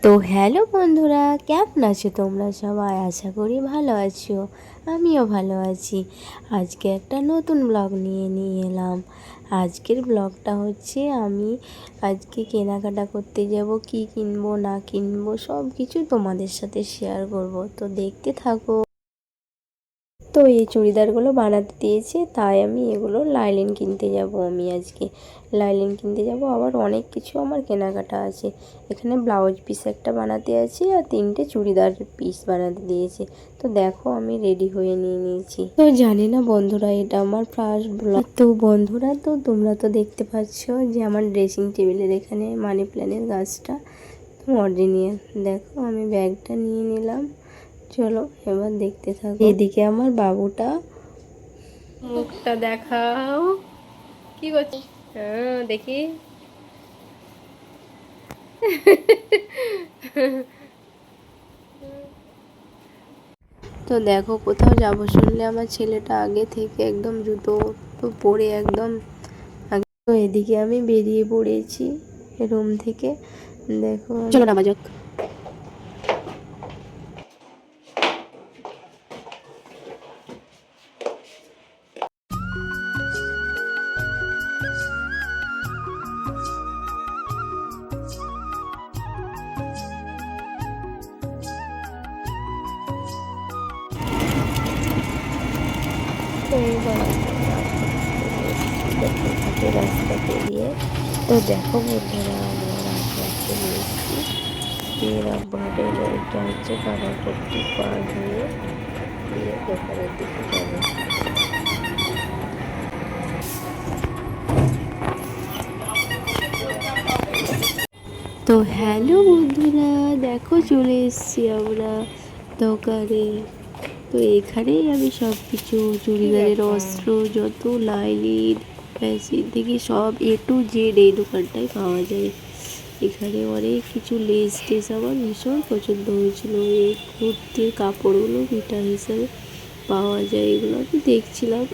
তো হ্যালো বন্ধুরা, কেমন আছো তোমরা সবাই? আশা করি ভালো আছো। আমিও ভালো আছি। আজকে একটা নতুন ব্লগ নিয়ে এলাম। আজকের ব্লগটা হচ্ছে আমি আজকে কেনাকাটা করতে যাব, কি কিনবো না কিনবো সব কিছু তোমাদের সাথে শেয়ার করব। তো দেখতে থাকো। তো এই চুড়িদারগুলো বানাতে দিয়েছে, তাই আমি এগুলো লাইলিন কিনতে যাব। আমি আজকে লাইলিন কিনতে যাব। আবার অনেক কিছু আমার কেনাকাটা আছে। এখানে ব্লাউজ পিস একটা বানাতে আছে আর 3টে চুড়িদার পিস বানাতে দিয়েছে। তো দেখো আমি রেডি হয়ে নিয়েছি। তো জানি না বন্ধুরা, এটা আমার ফার্স্ট ব্লগ। তো বন্ধুরা, তো তোমরা তো দেখতে পাচ্ছ যে আমার ড্রেসিং টেবিলের এখানে মানি প্ল্যান্টের গাছটা অরিজিনাল। দেখো আমি ব্যাগটা নিয়ে নিলাম। চলো এবার দেখতে থাকো। এদিকে আমার বাবুটা, মুখটা দেখাও, কি করছিস? হ্যাঁ দেখি। তো দেখো, কোথাও যাবো শুনলে আমার ছেলেটা আগে থেকে একদম জুতো তো পরে একদম আগে। তো এদিকে আমি বেরিয়ে পড়েছি রুম থেকে। দেখো চলো নামা যাক। তো এইবার রাস্তা পেরিয়ে, তো দেখো বন্ধুরা, আমরা রাস্তা চলে এসেছি। রামপুরহাটের এটা হচ্ছে কামারপট্টি পার হয়ে দিয়ে দোকানের দিকে যাবো। তো হ্যালো বন্ধুরা, দেখো চলে এসেছি আমরা দোকানে। তো এখানেই আমি সব কিছু চুড়িদারের অস্ত্র, যত লাইলিন ফ্যাশন থেকে সব A to Z এই দোকানটায় পাওয়া যায়। এখানে অনেক কিছু লেস টেস আমার ভীষণ পছন্দ হয়েছিল। এই কুর্তির কাপড়গুলো মিটার হিসাবে পাওয়া যায়, এগুলো আমি দেখছিলাম,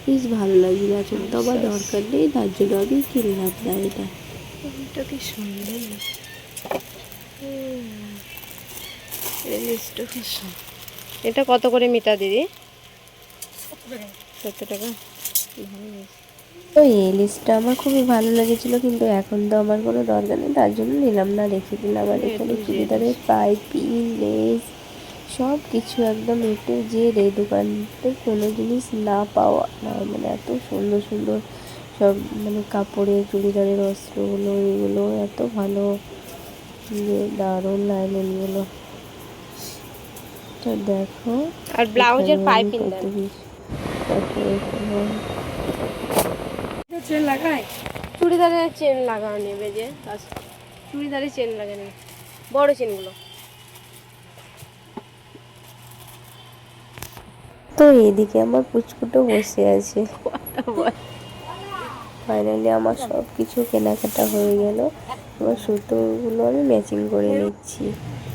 বেশ ভালো লাগছিল। এখন তো আমার দরকার নেই, তার জন্য আমি কিনলাম না এটা। এটা কি সুন্দর, এটা কত করে মিটার দিদি? 70 টাকা। ভালো। তো এই লিস্টটা আমার খুবই ভালো লেগেছিল, কিন্তু এখন তো আমার কোনো দরকার নেই, তার জন্য নিলাম না। রেখে দিলাম। আর এখানে চুড়িদারের পাইপিং, লেস সব কিছু একদম A to Z। এই দোকানতে কোনো জিনিস না পাওয়া না, মানে এত সুন্দর সুন্দর সব, মানে কাপড়ের চুড়িদারের অস্ত্রগুলো, এগুলো এত ভালো যে দারুণ লাইনিংগুলো। তো দেখো, আর ব্লাউজের পাইপিং চেন লাগায়, চুড়িদারের চেন লাগানো নেবে যে চুড়িদারের চেন লাগানো বড় চেনগুলো। তো এদিকে আমার পুচকুটো বসে আছে। ফাইনালি আমার সব কিছু কেনাকাটা হয়ে গেল। আমার সুতোগুলো আমি ম্যাচিং করে নিচ্ছি।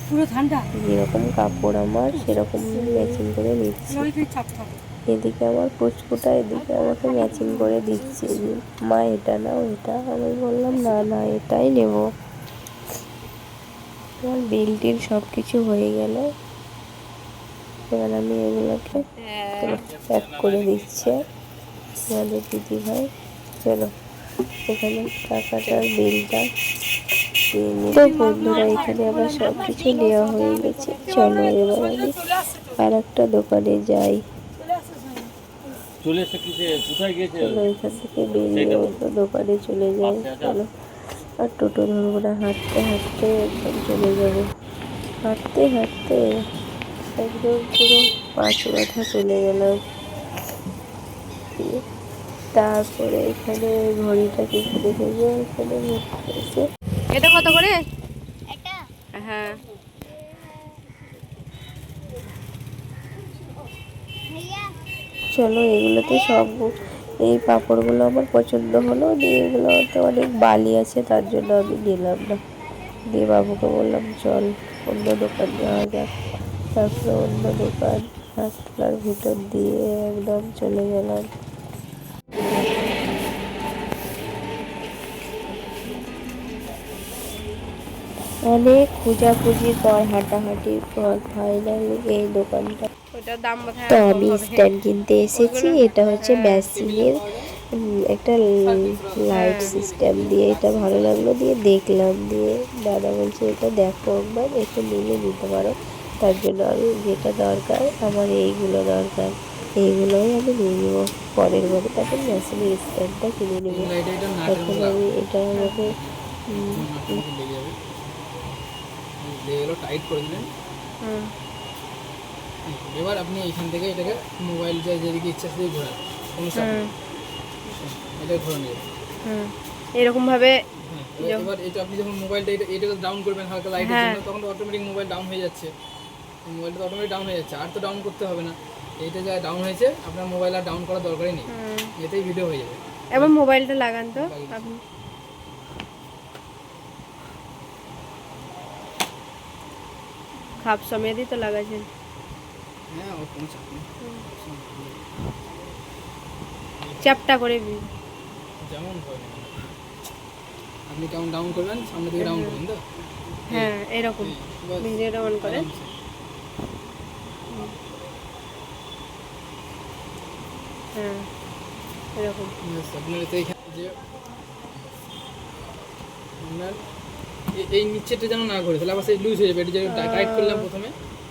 পুরো ঠান্ডা, যেরকম কাপড় আমার সেরকম ম্যাচিং করে নিচ্ছি। এদিকে আমার পুচকুটা এদিকে আমাকে ম্যাচিং করে দিচ্ছে যে মা এটা নাও এটা। আমি বললাম না না, এটাই নেব। আমার বেল্টের সব কিছু হয়ে গেল। এবার আমি এগুলোকে প্যাক করে দিচ্ছে আমাদের দিদি ভাই। চলো এখানে টাকাটার বিলটা দিয়ে নিই। তো বন্ধুরা, এখানে আবার সব কিছু নেওয়া হয়ে গেছে। চলো এবার আমি আর একটা দোকানে যাই। চলো এখান থেকে বেরিয়ে অন্য দোকানে চলে যাই। চলো, আর টোটো ধরবো না, হাঁটতে হাঁটতে একদম চলে যাবো। হাঁটতে হাঁটতে একদম পুরো পাঁচ মাথা চলে গেলাম। তারপরে এখানে ঘড়িটা কিছু দেখে যে এখানে এসে, এটা কত করে? হ্যাঁ, চলো এগুলোতে সব, এই পাঁপড়গুলো আমার পছন্দ হলো। দিয়ে এগুলোতে অনেক বালি আছে, তার জন্য আমি নিলাম না। দিয়ে বাবুকে বললাম চল অন্য দোকান যাওয়া যাক। তারপরে অন্য দোকান রাস্তার ভিতর দিয়ে একদম চলে গেলাম। অনেক খোঁজাখুঁজির পর হাঁটাহাঁটির পর ফাইনালি এই দোকানটা। তো আমি স্ট্যান্ড কিনতে এসেছি। এটা হচ্ছে ব্যাসিনের একটা লাইট সিস্টেম দিয়ে, এটা ভালো লাগলো দিয়ে দেখলাম, দিয়ে দাদা বলছে এটা দেখো একবার, একটু নিলে নিতে পারো। তার জন্য আমি যেটা দরকার আমার এইগুলো দরকার, এইগুলোই আমি নিয়ে নেবো পরের বারে। তখন ব্যাসিনের স্ট্যান্ডটা কিনে নেবো। তখন আমি এটা আমাকে টাইট করে দিলেন। এবার আপনি এখান থেকে এটাকে মোবাইল যেদিকে ইচ্ছা সেদিকে ঘোরান, কোনো চাপ নেই, এটা ঘোরা নেবে এরকম ভাবে। এবার এটা আপনি যখন মোবাইলটা এটাকে ডাউন করবেন হালকা লাইটের জন্য, তখন তো অটোমেটিক মোবাইল ডাউন হয়ে যাচ্ছে, মোবাইলটা তো অটোমেটিক ডাউন হয়ে যাচ্ছে, আর তো ডাউন করতে হবে না। এইটা যা ডাউন হয়েছে আপনার মোবাইল আর ডাউন করার দরকারই নেই, এতেই ভিডিও হয়ে যাবে। এবার মোবাইলটা লাগান তো আপনি। খাপ সমেতই তো লাগাচ্ছেন। হ্যাঁ, ও কোনো চাপ নেই, চ্যাপটা করে যেমন হয় না আপনি কেমন ডাউন করবেন, সামনে থেকে ডাউন করবেন তো। হ্যাঁ, এরকম ভিডিওটা অন করে। হ্যাঁ, এরকম আপনার তো এইখানে যে আপনার এই নিচেটা যেন না ঘুরে, তাহলে আবার সেই লুজ হয়ে যাবে। এটা যে টাইট করলাম প্রথমে,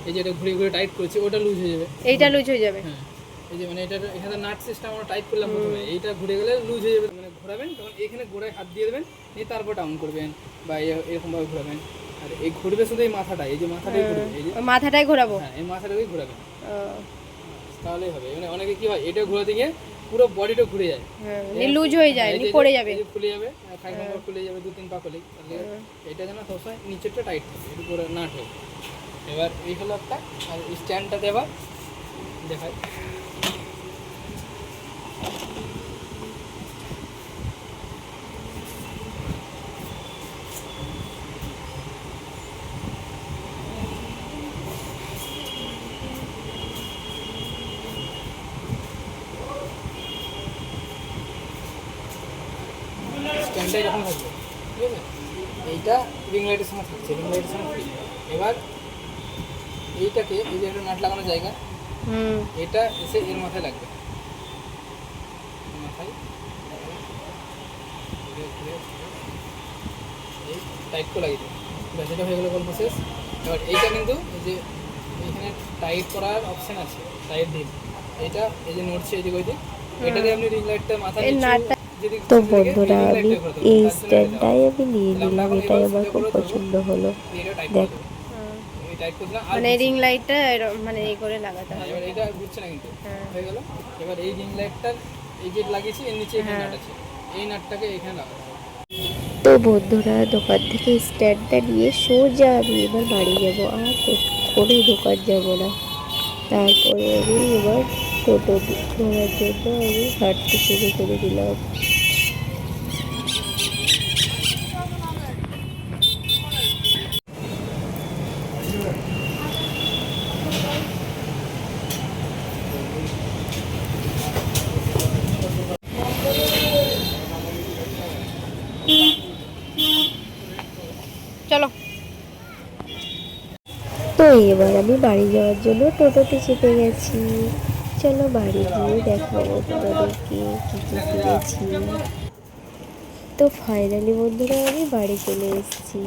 এই যে এটা ঘুরে ঘুরে টাইট করেছি, ওটা লুজ হয়ে যাবে, এইটা লুজ হয়ে যাবে। হ্যাঁ, এই যে মানে এটা এখানে নাট সিস্টেম আমরা টাইট করলাম প্রথমে, এইটা ঘুরে গেলে লুজ হয়ে যাবে। মানে ঘোরাবেন তখন এখানে গোড়ায় হাত দিয়ে দেবেন, নিয়ে তারপর ডাউন করবেন বা এরকমভাবে ঘোরাবেন। আর এই ঘুরবে শুধু এই মাথাটা, এই যে মাথাটাই ঘুরবে, এই যে মাথাটাই ঘোরাবো। হ্যাঁ, এই মাথাটাই ঘোরাবেন, তাহলেই হবে। মানে অনেকে কি হয়, এটা ঘোরাতে গিয়ে পুরো বডিটা ঘুরে যায়, লুজ হয়ে যায়, পড়ে যাবে, খুলে যাবে, খাই নম্বর খুলে যাবে, 2-3 পা খুলে। তাহলে এটা যেন সবসময় নিচেরটা টাইট থাকে, একটু করে নাট হোক। এবার এই হলো একটা, আর স্ট্যান্ডটাতে এবার দেখাই। স্ট্যান্ডটা এরকম থাকবে, ঠিক আছে? এইটা রিং লাইটের সঙ্গে থাকছে, রিং লাইটের সঙ্গে ফ্রি। এবার এইটাকে, এই যে একটা নাট লাগানোর জায়গা, এটা এসে এর মাথায় লাগবে, মাথায় এই টাইট করে লাগিয়ে দেবে। ব্যাস, এটা হয়ে গেলো গল্প শেষ। এবার এইটা কিন্তু এই যে এখানে টাইট করার অপশান আছে, টাইট দিন, এইটা এই যে নড়ছে এদিক ওইদিক, এটা দিয়ে আপনি রিং লাইটটা মাথায় তো বন্ধুরা আমি এই স্ট্যান্ডটাই আমি নিয়ে নিলাম, এটাই আমার খুব পছন্দ হলো। দেখ মানে রিং লাইটটা মানে এই করে লাগাতে হবে। এবার এটা ঘুরছে না কিন্তু, হয়ে গেল। এবার এই রিং লাইটটার এই যে লাগিয়েছি, এর নিচে এখানে নাট আছে, এই নাটটাকে এখানে লাগাতে হবে। তো বন্ধুরা দোকান থেকে স্ট্যান্ডটা নিয়ে সোজা আমি এবার বাড়ি যাবো, আর কোনো দোকান যাবো না। তারপরে আমি এবার টোটো ধরার জন্য আমি হাঁটতে শুরু করে দিলাম। চলো, তো এবার আমি বাড়ি যাওয়ার জন্য টোটোতে চেপে গেছি। চলো বাড়ি গিয়ে দেখাবো তোমাদেরকে কী কী কিনেছি। তো ফাইনালি বন্ধুরা আমি বাড়ি চলে এসেছি।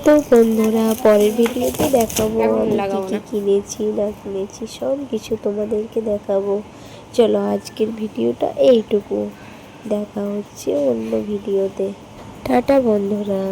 তো বন্ধুরা পরের ভিডিওতে দেখাবো আমি কী কী কিনেছি না কিনেছি, সব কিছু তোমাদেরকে দেখাবো। চলো আজকের ভিডিওটা এইটুকু, দেখা হচ্ছে অন্য ভিডিওতে। টাটা বন্ধুরা।